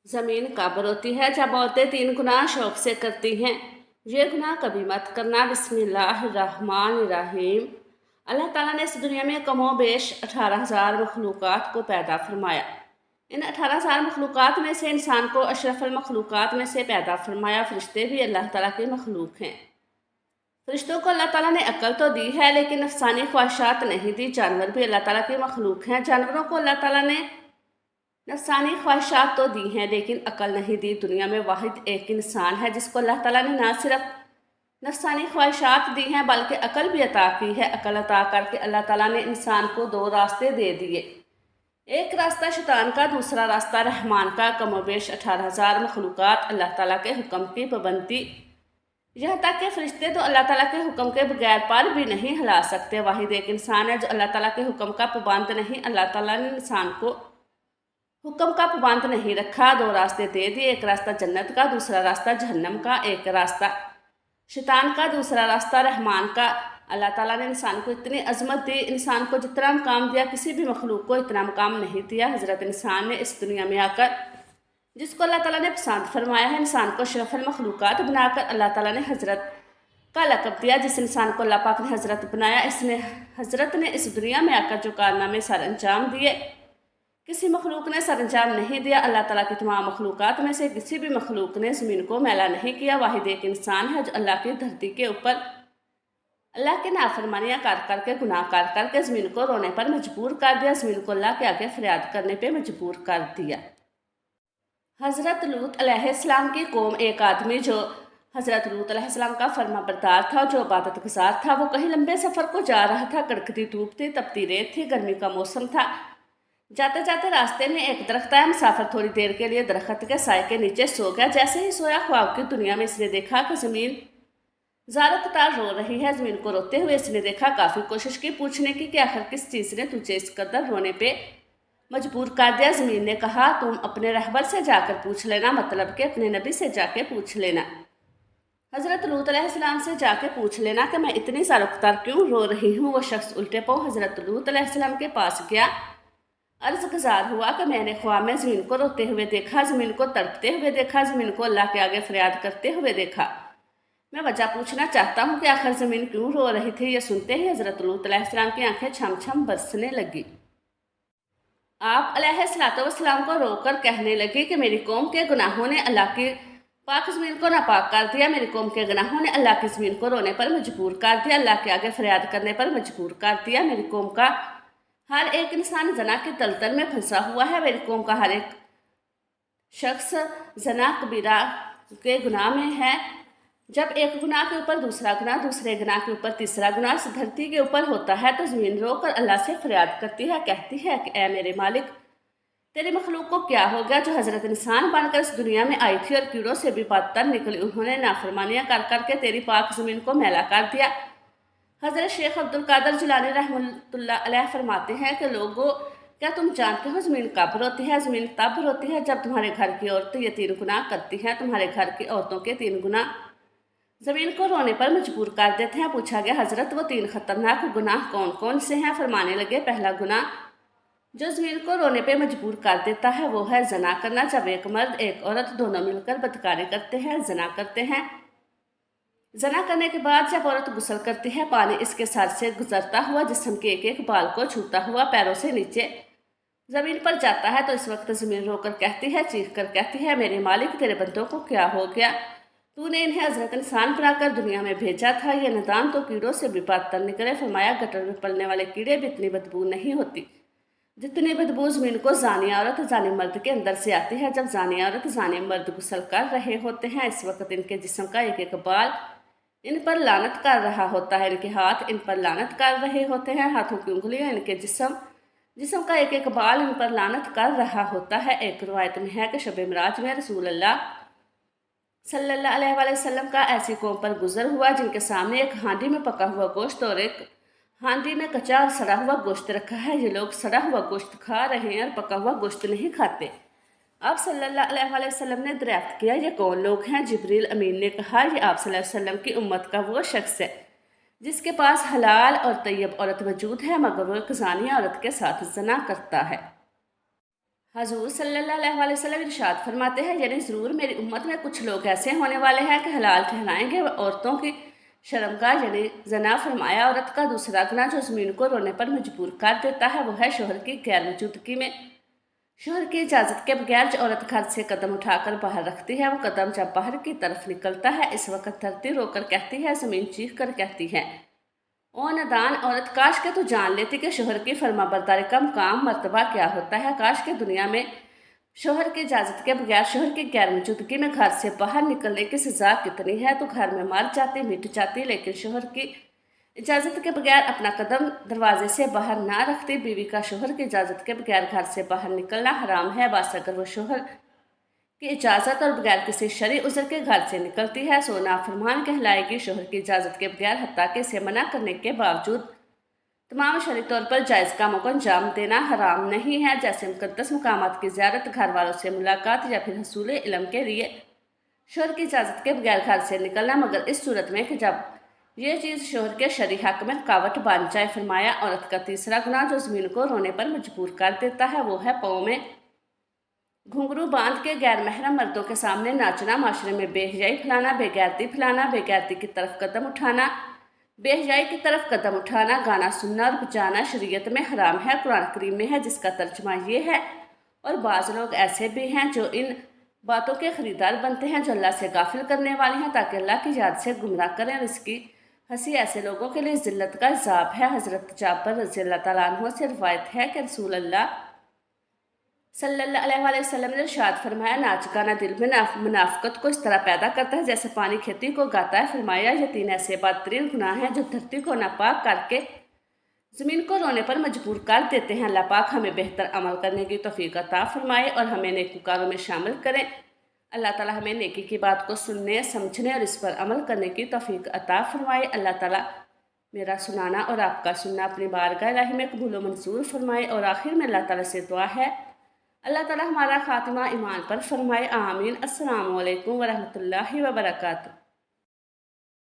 ज़मीन कब्र होती है जब औरतें 3 गुनाह शौक से करती हैं। ये गुनाह कभी मत करना। बिस्मिल्लाहिर्रहमानिर्रहीम। अल्लाह ताला ने इस दुनिया में कमोबेश 18,000 मखलूक़ात को पैदा फरमाया। इन 18,000 मखलूक़ात में से इंसान को अशरफुल मखलूक़ात में से पैदा फरमाया। फ़रिश्ते भी अल्लाह ताला के मखलूक हैं। फ़रिश्तों को अल्लाह ताला ने अक्ल तो दी है लेकिन नफसानी ख्वाहिशात नहीं दी। जानवर भी अल्लाह ताला के मखलूक हैं। जानवरों को अल्लाह ताला ने नफसानी ख्वाहिशात तो दी हैं लेकिन अकल नहीं दी। दुनिया में वाहिद एक इंसान है जिसको अल्लाह ताला ने ना सिर्फ नफसानी ख्वाहिशात दी हैं बल्कि अकल भी अता की है। अकल अता करके अल्लाह ताला ने इंसान को 2 रास्ते दे दिए। एक रास्ता शैतान का, दूसरा रास्ता रहमान का। कमोबेश 18,000 मखलूक़ात अल्लाह ताला के हुक्म की पाबंदी, यहाँ तक कि फ़रिश्ते तो अल्लाह ताला के हुक्म के बगैर पर भी नहीं हिला सकते। वाहिद एक इंसान है जो अल्लाह ताला के हुक्म का पाबंद नहीं। अल्लाह ताला ने इंसान को हुक्म का पाबंद नहीं रखा। 2 रास्ते दे दिए, एक रास्ता जन्नत का, दूसरा रास्ता जहन्नम का। एक रास्ता शैतान का, दूसरा रास्ता रहमान का। अल्लाह ताला ने इंसान को इतनी अजमत दी, इंसान को जितना मकाम दिया किसी भी मखलूक को इतना मकाम नहीं दिया। हज़रत इंसान ने इस दुनिया में आकर जिसको अल्लाह ताला ने पसंद फरमाया है, इंसान को अशरफुल मखलूक़ात बनाकर अल्लाह ताला ने हज़रत का लक़ब दिया। जिस इंसान को अल्लाह पाक ने हज़रत बनाया, इसने हज़रत ने इस दुनिया में आकर जो कारनामे सर अंजाम दिए किसी मखलूक ने सर अंजाम नहीं दिया। अल्लाह ताला की तमाम मखलूक़ात में से किसी भी मखलूक ने ज़मीन को मैला नहीं किया। वाहिद एक इंसान है जो अल्लाह की धरती के ऊपर अल्लाह की नाफरमानियाँ कर करके, गुनाह कर करके ज़मीन को रोने पर मजबूर कर दिया। ज़मीन को अल्लाह के आगे फरियाद करने पर मजबूर कर दिया। हज़रत लूत अलैहिस्सलाम की कौम, एक आदमी जो हज़रत लूत अलैहिस्सलाम का फर्मा बरदार था, जो इबादत गुजार था, वो कहीं लंबे सफ़र को जा रहा था। कड़कती धूप थी, तपती रेत थी, गर्मी का मौसम था। जाते जाते रास्ते में एक दरख्त आया। मुसाफिर थोड़ी देर के लिए दरख्त के साए के नीचे सो गया। जैसे ही सोया, ख्वाब की दुनिया में इसने देखा कि ज़मीन ज़ारो कतार रो रही है। ज़मीन को रोते हुए इसने देखा। काफ़ी कोशिश की पूछने की कि आखिर किस चीज़ ने तुझे इस कदर रोने पे मजबूर कर दिया। ज़मीन ने कहा, तुम अपने रहबर से जाकर पूछ लेना, मतलब कि अपने नबी से जाके पूछ लेना, हज़रत लूत अलैहिस्सलाम से जाके पूछ लेना कि मैं इतनी ज़ारो कतार क्यों रो रही हूँ। वो शख्स उल्टे पाँव हज़रत लूत अलैहिस्सलाम के पास गया। अर्ज़ गुज़ार हुआ कि मैंने ख्वाब में ज़मीन को रोते हुए देखा, ज़मीन को तड़पते हुए देखा, ज़मीन को अल्लाह के आगे फरियाद करते हुए देखा। मैं वजह पूछना चाहता हूँ कि आखिर ज़मीन क्यों रो रही थी। यह सुनते ही हज़रत लूत अलैहिस्सलाम की आंखें छम छम बरसने लगी। आप अलैहिस्सलाम को रोकर कहने लगी कि मेरी कौम के गुनाहों ने अल्लाह की पाक ज़मीन को नापाक कर दिया। मेरी कौम के गुनाहों ने अल्लाह की ज़मीन को रोने पर मजबूर कर दिया, अल्लाह के आगे फरियाद करने पर मजबूर कर दिया। मेरी कौम का हर एक इंसान जना की तलतल में फंसा हुआ है। मेरी कौम का हर एक शख्स जना कबीरा के गुनाह में है। जब एक गुनाह के ऊपर दूसरा गुनाह, दूसरे गुनाह के ऊपर तीसरा गुनाह इस धरती के ऊपर होता है तो ज़मीन रोकर अल्लाह से फरियाद करती है, कहती है कि ऐ मेरे मालिक, तेरे मखलूक को क्या हो गया जो हज़रत इंसान बनकर इस दुनिया में आई थी और कीड़ों से भी बदतर निकली। उन्होंने नाफरमानियाँ कर करके तेरी पाक ज़मीन को मैला कर दिया। हज़रत शेख अब्दुल कादिर जिलानी रहमतुल्लाह अलैह फरमाते हैं कि लोगों, क्या तुम जानते हो ज़मीन कब रोती है? ज़मीन तब रोती है जब तुम्हारे घर की औरतें ये 3 गुनाह करती हैं। तुम्हारे घर की औरतों के 3 गुनाह ज़मीन को रोने पर मजबूर कर देते हैं। पूछा गया, हज़रत वो 3 ख़तरनाक गुनाह कौन कौन से हैं? फरमाने लगे, पहला गुनाह जो ज़मीन को रोने पे मजबूर कर देता है वो है ज़ना करना। जब एक मर्द एक औरत दोनों मिलकर बदकारी करते हैं, ज़ना करते हैं, ज़ना करने के बाद जब औरत गुस्ल करती है, पानी इसके सर से गुजरता हुआ जिस्म के एक एक बाल को छूता हुआ पैरों से नीचे ज़मीन पर जाता है, तो इस वक्त ज़मीन रोकर कहती है, चीख कर कहती है, मेरे मालिक, तेरे बंदों को क्या हो गया? तूने इन्हें हज़रत इंसान बनाकर दुनिया में भेजा था। ये नदान तो कीड़ों से भी बदतर निकले। फरमाया, गटर में पलने वाले कीड़े भी इतनी बदबू नहीं होती जितनी बदबू ज़मीन को जानी औरत जानी मर्द के अंदर से आती है। जब जानी औरत जानी मर्द गुस्ल कर रहे होते हैं, इस वक्त इनके जिस्म का एक एक बाल इन पर लानत कर रहा होता है, इनके हाथ इन पर लानत कर रहे होते हैं, हाथों की उंगलियां इनके जिस्म का एक एक बाल इन पर लानत कर रहा होता है। एक रवायत में है कि शब मिराज में रसूल अल्लाह सल्लल्लाहु अलैहि वसल्लम का ऐसी कौम पर गुजर हुआ जिनके सामने एक हांडी में पका हुआ गोश्त और एक हांडी में कच्चा और सड़ा हुआ गोश्त रखा है। ये लोग सड़ा हुआ गोश्त खा रहे हैं और पका हुआ गोश्त नहीं खाते। आप सल्लल्लाहु अलैहि वसल्लम ने दरियाफ्त किया, ये कौन लोग हैं? जिब्रील अमीन ने कहा, ये आप सल्लल्लाहु अलैहि वसल्लम की उम्मत का वो शख्स है जिसके पास हलाल और तैयब औरत मौजूद है, मगर वो एक ज़ानिया औरत के साथ ज़ना करता है। حضور صلی اللہ علیہ وسلم ارشاد فرماتے ہیں، یعنی ضرور میری امت میں کچھ لوگ ایسے ہونے والے ہیں کہ حلال ٹھہرائیں گے عورتوں کی شرمگاہ یعنی زنا۔ فرمایا عورت کا دوسرا گناہ جو زمین کو رونے پر مجبور کر دیتا ہے وہ ہے شوہر کی غیر موجودگی میں۔ شوہر کی اجازت کے بغیر جو عورت گھر سے قدم اٹھا کر باہر رکھتی ہے، وہ قدم جب باہر کی طرف نکلتا ہے اس وقت دھرتی رو کر کہتی ہے، زمین چیخ کر کہتی ہے، او نادان عورت، کاش کہ تو جان لیتی کہ شوہر کی فرما برداری کا مقام مرتبہ کیا ہوتا ہے۔ کاش کہ دنیا میں شوہر کی اجازت کے بغیر شوہر کی غیر موجودگی میں گھر سے باہر نکلنے کی سزا کتنی ہے، تو گھر میں مر جاتی مٹ جاتی، لیکن شوہر کی اجازت کے بغیر اپنا قدم دروازے سے باہر نہ رکھتی۔ بیوی کا شوہر کی اجازت کے بغیر گھر سے باہر نکلنا حرام ہے، بس اگر وہ شوہر کی اجازت اور بغیر کسی شرعی عذر کے گھر سے نکلتی ہے سو نافرمان کہلائے گی۔ شوہر کی اجازت کے بغیر حتیٰ کہ اسے منع کرنے کے باوجود تمام شرعی طور پر جائز کاموں کو انجام دینا حرام نہیں ہے، جیسے مقدس مقامات کی زیارت، گھر والوں سے ملاقات یا پھر حصول علم کے لیے شوہر کی اجازت کے بغیر گھر سے نکلنا، مگر اس صورت میں کہ جب یہ چیز شوہر کے شرعی حق میں رکاوٹ بن جائے۔ فرمایا عورت کا تیسرا گناہ جو زمین کو رونے پر مجبور کر دیتا ہے وہ ہے پاؤں میں گھنگرو باندھ کے غیر محرم مردوں کے سامنے ناچنا، معاشرے میں بے حیائی پھیلانا، بے غیرتی پھیلانا، بے غیرتی کی طرف قدم اٹھانا، بے حیائی کی طرف قدم اٹھانا، گانا سننا اور بجانا شریعت میں حرام ہے، قرآن کریم میں ہے، جس کا ترجمہ یہ ہے، اور بعض لوگ ایسے بھی ہیں جو ان باتوں کے خریدار بنتے ہیں جو اللہ سے غافل کرنے والی ہیں تاکہ اللہ کی یاد سے گمراہ کریں، اور اس کی ہنسی ایسے لوگوں کے لیے ذلت کا عذاب ہے۔ حضرت جابر رضی اللہ تعالیٰ عنہ سے روایت ہے کہ رسول اللہ صلی اللہ علیہ وسلم نے ارشاد فرمایا، ناچ گانا دل میں منافقت کو اس طرح پیدا کرتا ہے جیسے پانی کھیتی کو گاتا ہے۔ فرمایا یہ 3 ایسے بدترین گناہ ہیں جو دھرتی کو ناپاک کر کے زمین کو رونے پر مجبور کر دیتے ہیں۔ اللہ پاک ہمیں بہتر عمل کرنے کی توفیق عطا فرمائے اور ہمیں نیکوکاروں میں شامل کریں۔ اللہ تعالیٰ ہمیں نیکی کی بات کو سننے، سمجھنے اور اس پر عمل کرنے کی توفیق عطا فرمائے۔ اللہ تعالیٰ میرا سنانا اور آپ کا سننا اپنی بارگاہ الہی میں قبول و منظور فرمائے، اور آخر میں اللہ تعالیٰ سے دعا ہے اللہ تعالیٰ ہمارا خاتمہ ایمان پر فرمائے، آمین۔ السلام علیکم ورحمۃ اللہ وبرکاتہ۔